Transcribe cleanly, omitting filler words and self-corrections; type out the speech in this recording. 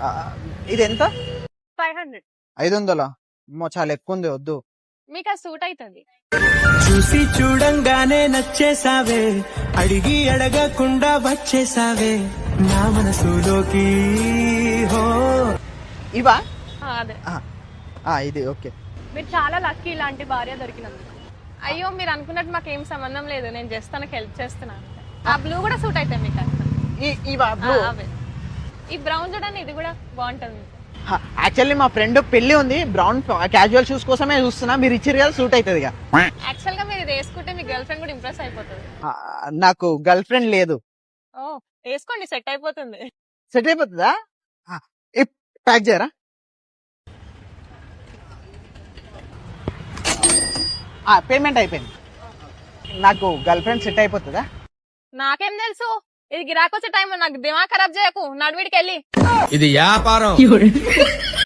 ఆ, ఇది ఎంత? 500. 500? చాలా ఎక్కువ ఉంది, వద్దు. మీకు ఆ సూట్ అవుతుంది. చూసి చూడంగానే నచ్చేసావే, అడిగి అడగకుండా వచ్చేసావే నా మనసులోకి. హో ఇవా? అదే. ఇది ఓకే. మీరు చాలా లక్కీ ఇలాంటి భార్య దొరికినందుకు. అయ్యో మీరు అనుకున్నట్టు మాకేం సంబంధం లేదు, నేను జస్ట్ తనకు హెల్ప్ చేస్తున్నాను. ఆ బ్లూ కూడా సూట్ అవుతాయి మీకు అసలు. ఇవా బ్లూ? అవే. ఈ బ్రౌన్ చూడండి, ఇది కూడా బాగుంటుంది. యాక్చువల్లీ మా ఫ్రెండ్ పెళ్లి ఉంది, బ్రౌన్ క్యాజువల్ షూస్ కోసమే చూస్తున్నా, మీరు ఇచ్చారు కదా, సూట్ అవుతుంది ఇక. యాక్చువల్ గా మీరు ఇది వేసుకుంటే మీ గర్ల్ ఫ్రెండ్ కూడా ఇంప్రెస్ అయిపోతుంది. నాకు గర్ల్ ఫ్రెండ్ లేదు. ఓ వేసుకోండి, సెట్ అయిపోతుంది. సెట్ అయిపోతుందా? ప్యాక్ చేయరా? పేమెంట్ అయిపోయింది. నాకు గర్ల్ ఫ్రెండ్ సెట్ అయిపోతుందా? నాకేం తెలుసు, ఇది గిరాకొచ్చే టైం, నాకు దిమాగ్ ఖరాబ్ చేయకు, నడువిడికి వెళ్ళి. ఇది వ్యాపారం.